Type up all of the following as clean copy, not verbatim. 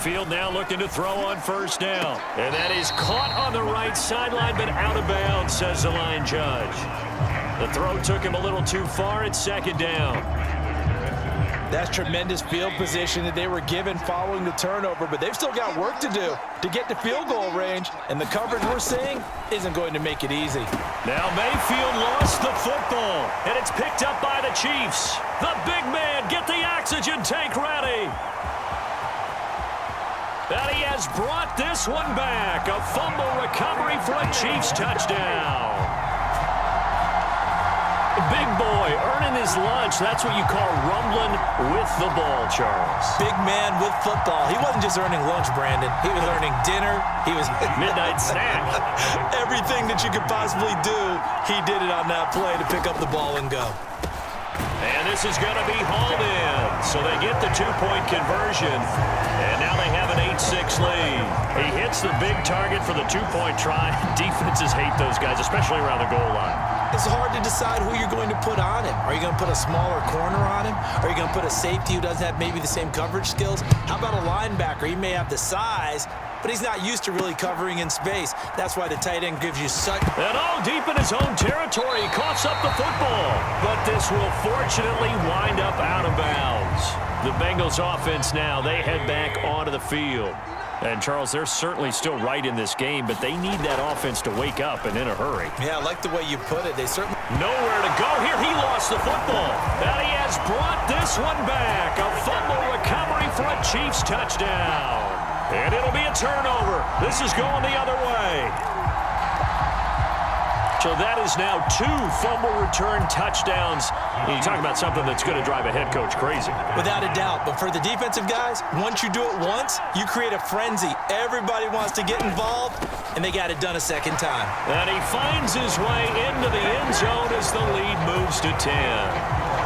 backfield now looking to throw on first down. And that is caught on the right sideline, but out of bounds, says the line judge. The throw took him a little too far at second down. That's tremendous field position that they were given following the turnover, but they've still got work to do to get to field goal range, and the coverage we're seeing isn't going to make it easy. Now Mayfield lost the football, and it's picked up by the Chiefs. The big man, get the oxygen tank ready. And he has brought this one back. A fumble recovery for a Chiefs touchdown. Big boy earning his lunch. That's what you call rumbling with the ball, Charles. Big man with football. He wasn't just earning lunch, Brandon. He was earning dinner. He was midnight snack. Everything that you could possibly do, he did it on that play to pick up the ball and go. And this is going to be hauled in. So they get the two-point conversion. And now they have an 8-6 lead. He hits the big target for the two-point try. Defenses hate those guys, especially around the goal line. It's hard to decide who you're going to put on him. Are you going to put a smaller corner on him? Are you going to put a safety who doesn't have maybe the same coverage skills? How about a linebacker? He may have the size, but he's not used to really covering in space. That's why the tight end gives you such... And deep in his own territory, he coughs up the football. But this will fortunately wind up out of bounds. The Bengals offense now, they head back onto the field. And, Charles, they're certainly still right in this game, but they need that offense to wake up and in a hurry. Yeah, I like the way you put it. They certainly... Nowhere to go here. He lost the football. And he has brought this one back. A fumble recovery for a Chiefs touchdown. And it'll be a turnover. This is going the other way. So that is now 2 fumble return touchdowns. And you talk about something that's going to drive a head coach crazy. Without a doubt. But for the defensive guys, once you do it once, you create a frenzy. Everybody wants to get involved, and they got it done a second time. And he finds his way into the end zone as the lead moves to 10.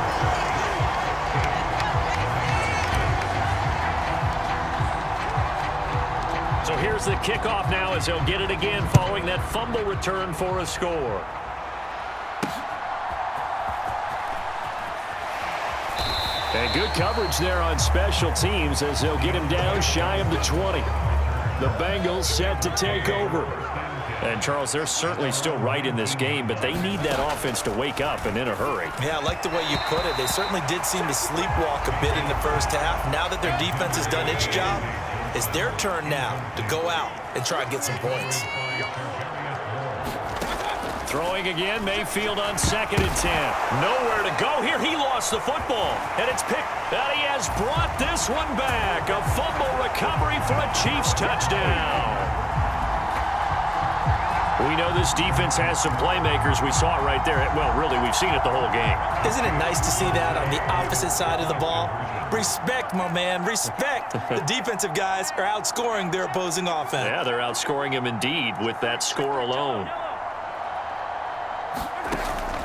So here's the kickoff now as they'll get it again following that fumble return for a score. And good coverage there on special teams as they'll get him down shy of the 20. The Bengals set to take over. And, Charles, they're certainly still right in this game, but they need that offense to wake up and in a hurry. Yeah, I like the way you put it. They certainly did seem to sleepwalk a bit in the first half. Now that their defense has done its job, it's their turn now to go out and try and get some points. Throwing again, Mayfield on 2nd and 10. Nowhere to go here. He lost the football, and it's picked. And he has brought this one back. A fumble recovery for a Chiefs touchdown. We know this defense has some playmakers. We saw it right there. Well, really, we've seen it the whole game. Isn't it nice to see that on the opposite side of the ball? Respect, my man, respect. The defensive guys are outscoring their opposing offense. Yeah, they're outscoring him indeed with that score alone.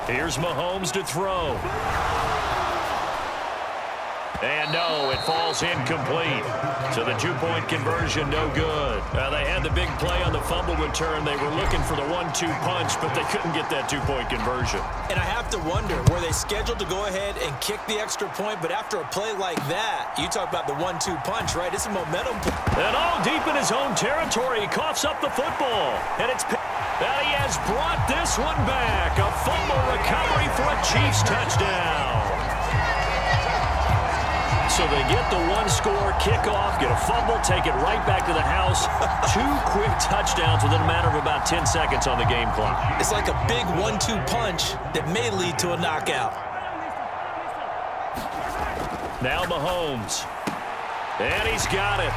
Here's Mahomes to throw. And no, it falls incomplete. So the two-point conversion, no good. They had the big play on the fumble return. They were looking for the 1-2 punch, but they couldn't get that two-point conversion. And I have to wonder, were they scheduled to go ahead and kick the extra point? But after a play like that, you talk about the 1-2 punch, right? It's a momentum. And deep in his own territory, he coughs up the football. And it's... And he has brought this one back. A fumble recovery for a Chiefs touchdown. So they get the one-score kickoff, get a fumble, take it right back to the house. 2 quick touchdowns within a matter of about 10 seconds on the game clock. It's like a big 1-2 punch that may lead to a knockout. Now Mahomes. And he's got it.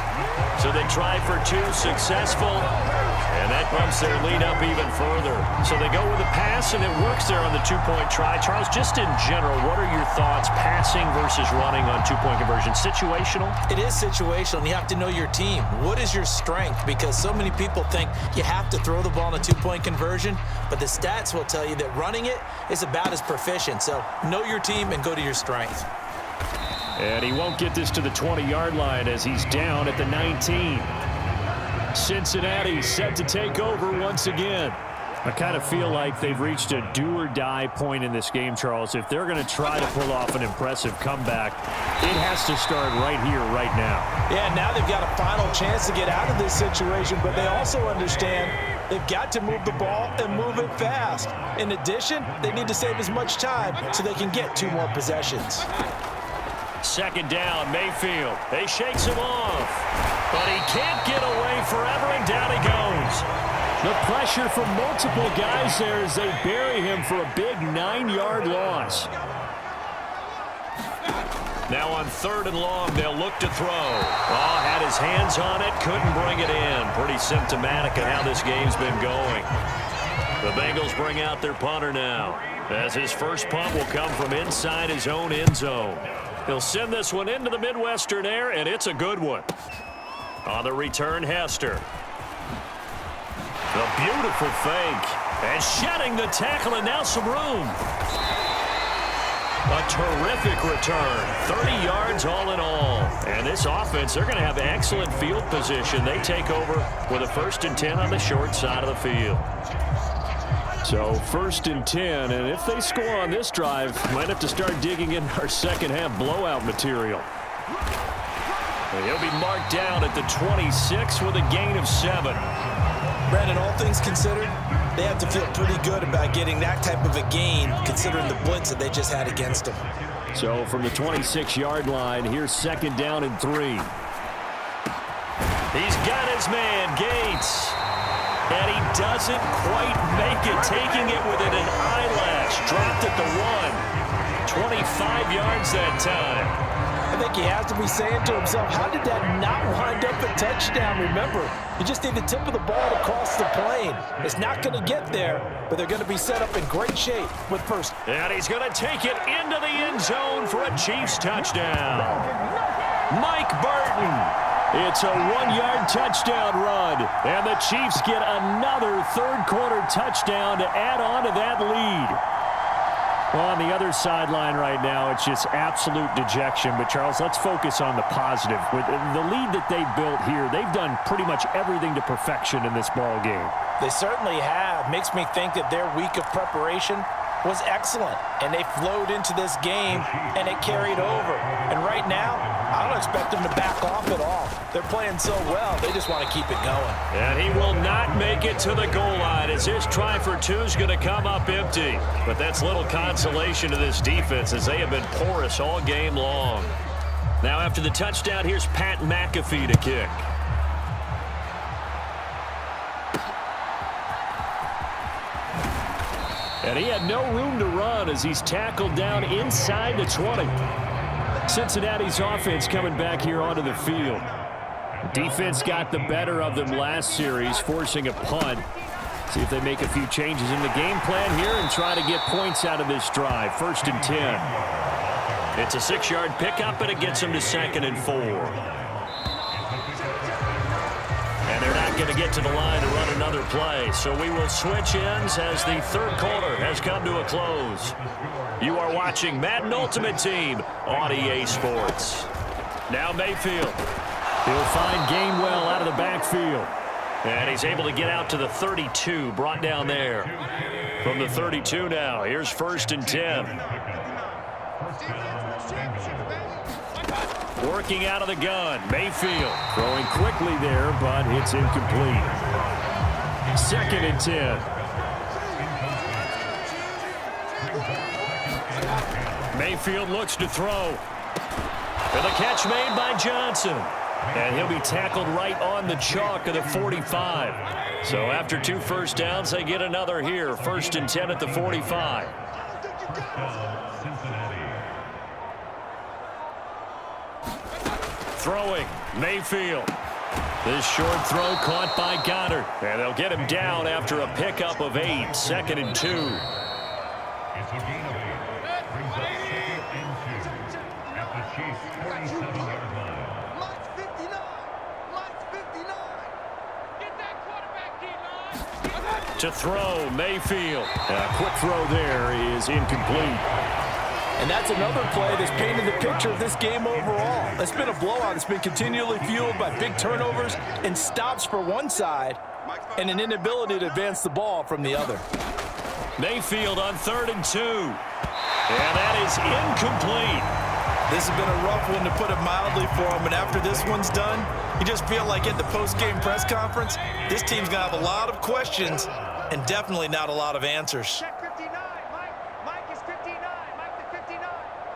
So they try for 2, successful. And that bumps their lead up even further. So they go with a pass, and it works there on the two-point try. Charles, just in general, what are your thoughts, passing versus running on two-point conversion? Situational? It is situational, and you have to know your team. What is your strength? Because so many people think you have to throw the ball in a two-point conversion, but the stats will tell you that running it is about as proficient. So know your team and go to your strength. And he won't get this to the 20-yard line as he's down at the 19. Cincinnati set to take over once again. I kind of feel like they've reached a do-or-die point in this game, Charles. If they're going to try to pull off an impressive comeback, it has to start right here, right now. Yeah, now they've got a final chance to get out of this situation, but they also understand they've got to move the ball and move it fast. In addition, they need to save as much time so they can get 2 more possessions. Second down, Mayfield. They shakes him off, but he can't get away forever, and down he goes. The pressure from multiple guys there as they bury him for a big 9-yard loss. Now on 3rd and long, they'll look to throw. Oh, had his hands on it, couldn't bring it in. Pretty symptomatic of how this game's been going. The Bengals bring out their punter now, as his first punt will come from inside his own end zone. He'll send this one into the Midwestern air, and it's a good one. On the return, Hester. The beautiful fake. And shedding the tackle, and now some room. A terrific return. 30 yards all in all. And this offense, they're going to have excellent field position. They take over with a 1st and 10 on the short side of the field. So 1st and 10, and if they score on this drive, might have to start digging in our second half blowout material. And he'll be marked down at the 26 with a gain of 7. Brandon, all things considered, they have to feel pretty good about getting that type of a gain considering the blitz that they just had against them. So from the 26-yard line, here's 2nd down and 3. He's got his man, Gates. And he doesn't quite make it, taking it within an eyelash. Dropped at the 1. 25 yards that time. I think he has to be saying to himself, how did that not wind up a touchdown? Remember, you just need the tip of the ball to cross the plane. It's not going to get there, but they're going to be set up in great shape with first. And he's going to take it into the end zone for a Chiefs touchdown. Mike Burton. It's a 1-yard touchdown run, and the Chiefs get another third-quarter touchdown to add on to that lead. Well, on the other sideline right now, it's just absolute dejection. But, Charles, let's focus on the positive. With the lead that they've built here, they've done pretty much everything to perfection in this ball game. They certainly have. Makes me think that their week of preparation was excellent, and they flowed into this game, and it carried over. And right now, I don't expect them to back off at all. They're playing so well, they just want to keep it going. And he will not make it to the goal line as his try for 2 is going to come up empty. But that's little consolation to this defense as they have been porous all game long. Now after the touchdown, here's Pat McAfee to kick. And he had no room to run as he's tackled down inside the 20. Cincinnati's offense coming back here onto the field. Defense got the better of them last series, forcing a punt. See if they make a few changes in the game plan here and try to get points out of this drive. 1st and 10. It's a 6-yard pickup, and it gets them to 2nd and 4. And they're not going to get to the line to run another play. So we will switch ends as the 3rd quarter has come to a close. You are watching Madden Ultimate Team on EA Sports. Now Mayfield. He'll find Gainwell out of the backfield. And he's able to get out to the 32, brought down there. From the 32 now, here's 1st and 10. Working out of the gun, Mayfield throwing quickly there, but it's incomplete. 2nd and 10. Mayfield looks to throw. And the catch made by Johnson. And he'll be tackled right on the chalk of the 45. So after 2 first downs, they get another here. 1st and 10 at the 45. Throwing, Mayfield. This short throw caught by Goddard. And they'll get him down after a pickup of 8. 2nd and 2. To throw, Mayfield. A quick throw there is incomplete. And that's another play that's painted the picture of this game overall. It's been a blowout. It's been continually fueled by big turnovers and stops for one side and an inability to advance the ball from the other. Mayfield on 3rd and 2. And that is incomplete. This has been a rough one, to put it mildly, for him. And after this one's done, you just feel like at the post-game press conference, this team's going to have a lot of questions and definitely not a lot of answers. Check 59. Mike is 59. Mike the 59.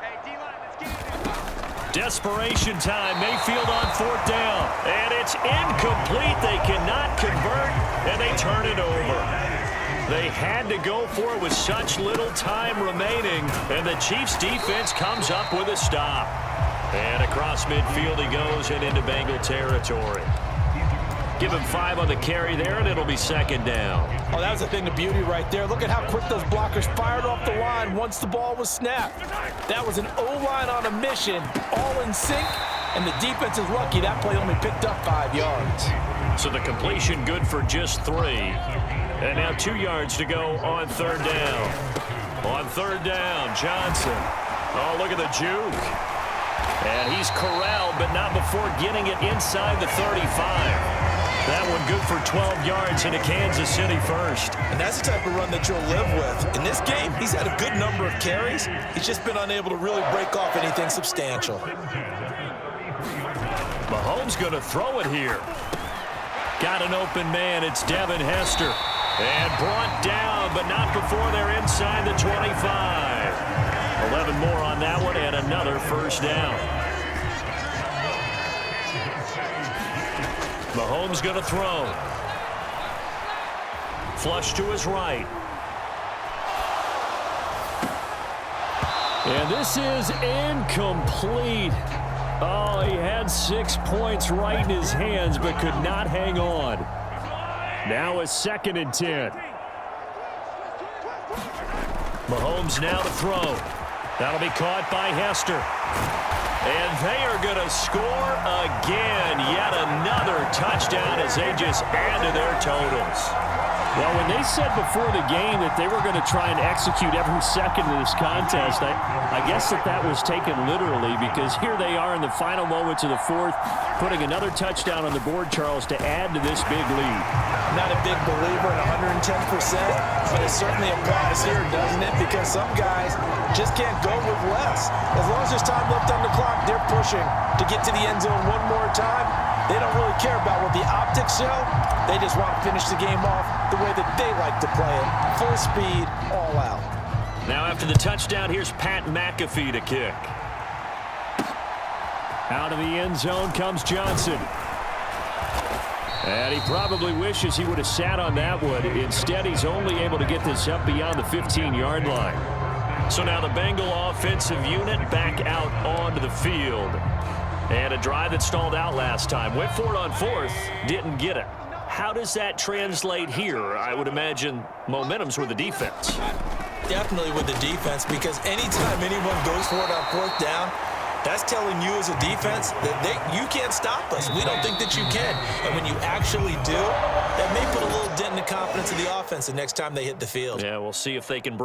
Hey, D-line, let's get it. Desperation time. Mayfield on 4th down. And it's incomplete. They cannot convert, and they turn it over. They had to go for it with such little time remaining, and the Chiefs' defense comes up with a stop. And across midfield he goes and into Bengal territory. Give him 5 on the carry there, and it'll be 2nd down. Oh, that was a thing of beauty right there. Look at how quick those blockers fired off the line once the ball was snapped. That was an O-line on a mission, all in sync, and the defense is lucky that play only picked up 5 yards. So the completion good for just 3. And now 2 yards to go on 3rd down. On 3rd down, Johnson. Oh, look at the juke. And he's corralled, but not before getting it inside the 35. That one good for 12 yards into Kansas City first. And that's the type of run that you'll live with. In this game, he's had a good number of carries. He's just been unable to really break off anything substantial. Mahomes going to throw it here. Got an open man. It's Devin Hester. And brought down, but not before they're inside the 25. 11 more on that one, and another 1st down. Mahomes going to throw. Flush to his right. And this is incomplete. Oh, he had 6 points right in his hands, but could not hang on. Now a 2nd and 10. Mahomes now to throw. That'll be caught by Hester. And they are going to score again. Yet another touchdown as they just add to their totals. Well, when they said before the game that they were going to try and execute every second of this contest, I guess that was taken literally, because here they are in the final moments of the 4th, putting another touchdown on the board, Charles, to add to this big lead. I'm not a big believer in 110%, but it certainly applies here, doesn't it? Because some guys just can't go with less. As long as there's time left on the clock, they're pushing to get to the end zone one more time. They don't really care about what the optics show. They just want to finish the game off the way that they like to play it. Full speed, all out. Now after the touchdown, here's Pat McAfee to kick. Out of the end zone comes Johnson. And he probably wishes he would have sat on that one. Instead, he's only able to get this up beyond the 15-yard line. So now the Bengal offensive unit back out onto the field. And a drive that stalled out last time. Went for it on 4th, didn't get it. How does that translate here? I would imagine momentum's with the defense. Definitely with the defense, because anytime anyone goes for it on 4th down, that's telling you as a defense that you can't stop us. We don't think that you can. And when you actually do, that may put a little dent in the confidence of the offense the next time they hit the field. Yeah, we'll see if they can